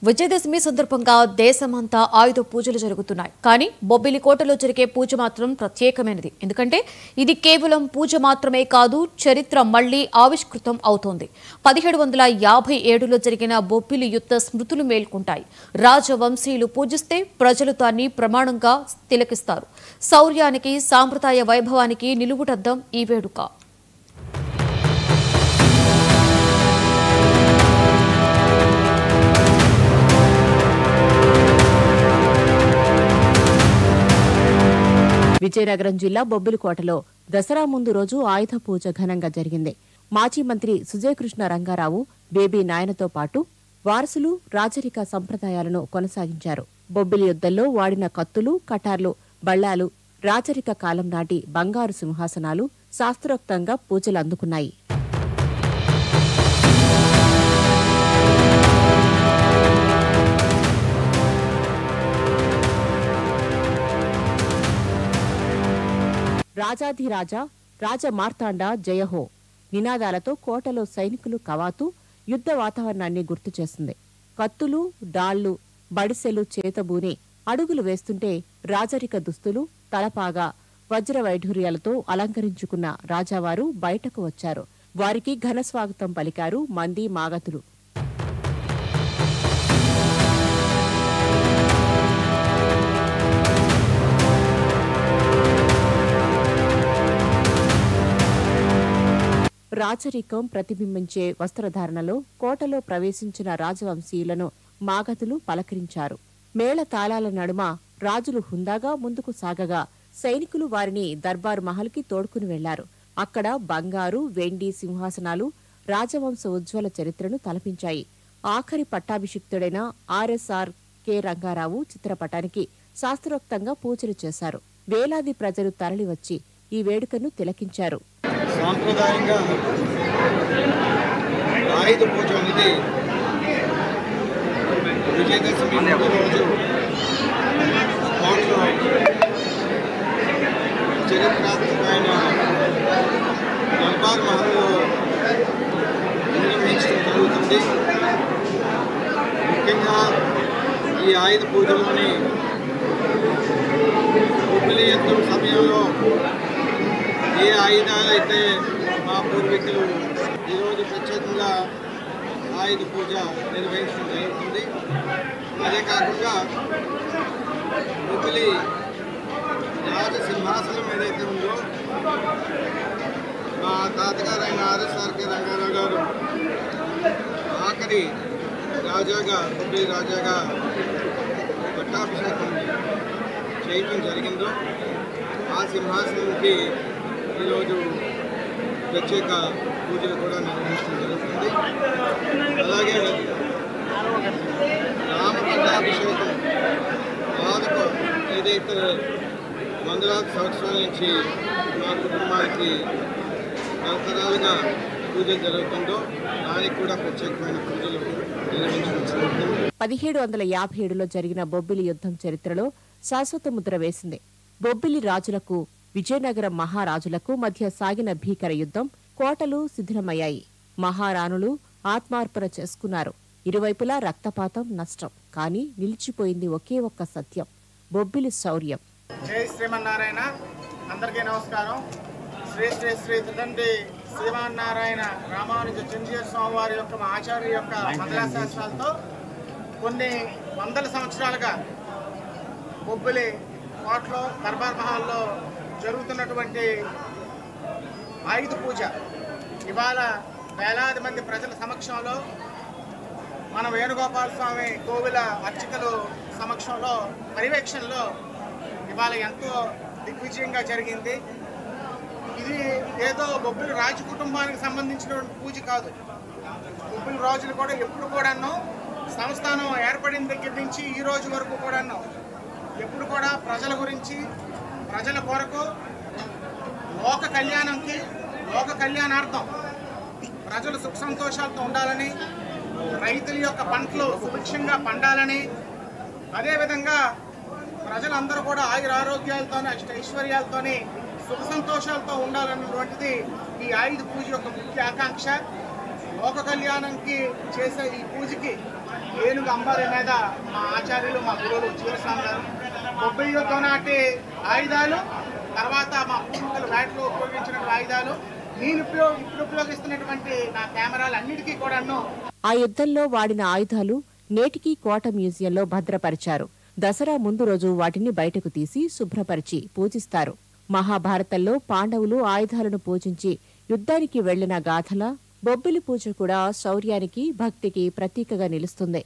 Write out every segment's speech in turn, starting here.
విజయదశమి సందర్భంగా దేశమంతా ఆయుధ పూజలు జరుగుతున్నాయి. కానీ బొబ్బిలి కోటలో జరిగే పూజ మాత్రం ప్రత్యేకమైనది. ఎందుకంటే ఇది కేవలం పూజ మాత్రమే కాదు, చరిత్ర మళ్లీ ఆవిష్కృతం అవుతోంది. 1757లో జరిగిన బొబ్బిలి యుద్ధ స్మృతులు మేల్కొంటాయి. రాజవంశీయులు పూజిస్తే ప్రజలు దాన్ని ప్రమాణంగా తిలకిస్తారు. శౌర్యానికి, సాంప్రదాయ వైభవానికి నిలువుటద్దం ఈ వేడుక. విజయనగరం జిల్లా బొబ్బిలికోటలో దసరా ముందు రోజు ఆయుధ పూజ ఘనంగా జరిగింది. మాజీ మంత్రి సుజయకృష్ణ రంగారావు, బేబీ నాయనతో పాటు వారసులు రాజరిక సంప్రదాయాలను కొనసాగించారు. బొబ్బిలి యుద్ధంలో వాడిన కత్తులు, కటార్లు, బళ్లాలు, రాజరిక కాలం నాటి బంగారు సింహాసనాలు శాస్త్రోక్తంగా పూజలు అందుకున్నాయి. రాజాధిరాజా, రాజమార్తాండ జయహో నినాదాలతో కోటలో సైనికులు కవాతు యుద్ధ వాతావరణాన్ని గుర్తు చేస్తుంది. కత్తులు, డాళ్లు, బడిసెలు చేతబూని అడుగులు వేస్తుంటే రాజరిక దుస్తులు, తలపాగా, వజ్ర వైఢూర్యాలతో అలంకరించుకున్న రాజావారు బయటకు వచ్చారు. వారికి ఘనస్వాగతం పలికారు మంది మాగతులు. రాజరికం ప్రతిబింబించే వస్త్రధారణలో కోటలో ప్రవేశించిన రాజవంశీయులను మాగతులు పలకరించారు. మేళ తాళాల నడుమ రాజులు హుందాగా ముందుకు సాగగా సైనికులు వారిని దర్బారు మహల్కి తోడుకుని వెళ్లారు. అక్కడ బంగారు, వెండి సింహాసనాలు రాజవంశ ఉజ్వల చరిత్రను తలపించాయి. ఆఖరి పట్టాభిషిక్తుడైన ఆర్ఎస్ఆర్ కె రంగారావు చిత్రపటానికి శాస్త్రోక్తంగా పూజలు చేశారు. వేలాది ప్రజలు తరలివచ్చి ఈ వేడుకను తిలకించారు. సాంప్రదాయంగా ఆయుధ పూజ అనేది విజయదశమి ముందు రోజు కోటలో చరిత్రాత్మకమైన దర్బార్ మహల్లో నిర్వహించడం జరుగుతుంది. ముఖ్యంగా ఈ ఆయుధ పూజలోని బొబ్బిలి యుద్ధం సమయంలో ఏ ఆయుధాలు అయితే మా పూర్వీకులు ఈరోజు ప్రత్యేకంగా ఆయుధ పూజ నిర్వహించడం జరుగుతుంది. అదే కాకుండా బొబ్బిలి రాజసింహాసనం ఏదైతే ఉందో మా తాతగారైన ఆర్ఎస్ఆర్ కె రంగారావు గారు ఆఖరి రాజాగా, బొబ్బిలి రాజాగా పట్టాభిషేకం చేయటం జరిగిందో ఆ సింహాసనానికి ఈరోజు ప్రత్యేక పూజలు కూడా నిర్వహించడం జరుగుతుంది. అలాగే రామ పట్టాభిషేకం పాదకు ఏదైతే వందలాది సంవత్సరాల నుంచి మా కుటుంబానికి తరతరాలుగా పూజలు జరుగుతుందో దానికి కూడా ప్రత్యేకమైన పూజలు నిర్వహించడం జరుగుతుంది. 1757లో జరిగిన బొబ్బిలి యుద్ధం చరిత్రలో శాశ్వత ముద్ర వేసింది. బొబ్బిలి రాజులకు, విజయనగరం మహారాజులకు మధ్య సాగిన భీకర యుద్ధం కోటలు శిథిలమయ్యాయి. మహారాణులు ఆత్మార్పణ చేసుకున్నారు. ఇరువైపులా రక్తపాతం, నష్టం. కానీ నిలిచిపోయింది ఒకే ఒక్క సత్యం, బొబ్బిలి శౌర్యం. జై శ్రీమన్నారాయణ. అందరికీ నమస్కారం. శ్రీ శ్రీ శ్రీ తండ్రి శ్రీమన్నారాయణ రామానుజ చంద్ర స్వామి వారి యొక్క ఆచార్య యొక్క మంగళాశాస్త్రాలతో కొన్ని వందల సంవత్సరాలుగా బొబ్బిలి కోటలో దర్బార్ మహల్లో జరుగుతున్నటువంటి ఆయుధ పూజ ఇవాళ వేలాది మంది ప్రజల సమక్షంలో మన వేణుగోపాల స్వామి కోవిల అర్చకులు సమక్షంలో పర్యవేక్షణలో ఇవాళ ఎంతో దిగ్విజయంగా జరిగింది. ఇది ఏదో బొబ్బిలి రాజు కుటుంబానికి సంబంధించినటువంటి పూజ కాదు. బొబ్బిలి రాజులు కూడా ఎప్పుడు కూడాను సంస్థానం ఏర్పడిన దగ్గర నుంచి ఈ రోజు వరకు కూడాను ఎప్పుడు కూడా ప్రజల గురించి, ప్రజల కొరకు, లోక కళ్యాణంకి, లోక కళ్యాణార్థం ప్రజలు సుఖ సంతోషాలతో ఉండాలని, రైతుల యొక్క పంటలు సుభిక్షంగా పండాలని, అదేవిధంగా ప్రజలందరూ కూడా ఆయురారోగ్యాలతోనే, ఐశ్వర్యాలతోని సుఖ సంతోషాలతో ఉండాలన్నటువంటిది ఈ ఆయుధ పూజ యొక్క ముఖ్య ఆకాంక్ష. లోక కళ్యాణంకి చేసే ఈ పూజకి ఏనుగు అంబారి మీద మా ఆచార్యులు మా గురువులు జీవస్వామి గారు బొబ్బిలితో నాటి ఆయుధాలు, తర్వాత మా పూర్వీకులు వేటలో ఉపయోగించిన ఆయుధాలు, నేను ఇప్పుడు ఉపయోగిస్తున్నటువంటి నా కెమెరాలు అన్నిటికీ కూడాను ఆ యుద్ధంలో వాడిన ఆయుధాలు నేటికీ కోట మ్యూజియంలో భద్రపరిచారు. దసరా ముందు రోజు వాటిని బయటకు తీసి శుభ్రపరిచి పూజిస్తారు. మహాభారతంలో పాండవులు ఆయుధాలను పూజించి యుద్ధానికి వెళ్లిన గాథల బొబ్బిలి పూజ కూడా శౌర్యానికి, భక్తికి ప్రతీకగా నిలుస్తుంది.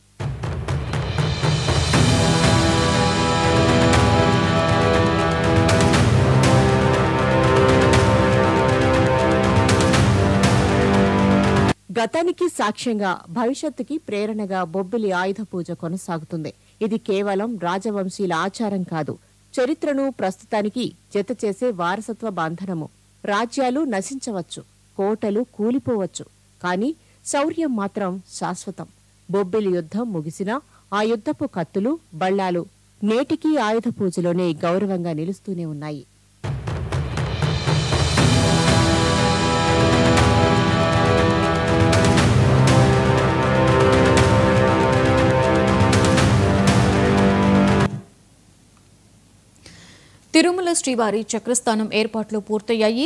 గతానికి సాక్ష్యంగా, భవిష్యత్తుకి ప్రేరణగా బొబ్బిలి ఆయుధ పూజ కొనసాగుతుంది. ఇది కేవలం రాజవంశీల ఆచారం కాదు, చరిత్రను ప్రస్తుతానికి జతచేసే వారసత్వ బంధనము. రాజ్యాలు నశించవచ్చు, కోటలు కూలిపోవచ్చు, కాని శౌర్యం మాత్రం శాశ్వతం. బొబ్బిలి యుద్ధం ముగిసినా ఆ యుద్ధపు కత్తులు, బళ్ళాలు నేటికీ ఆయుధ పూజలోనే గౌరవంగా నిలుస్తూనే ఉన్నాయి. తిరుమల శ్రీవారి చక్రస్థానం ఏర్పాట్లు పూర్తయ్యాయి.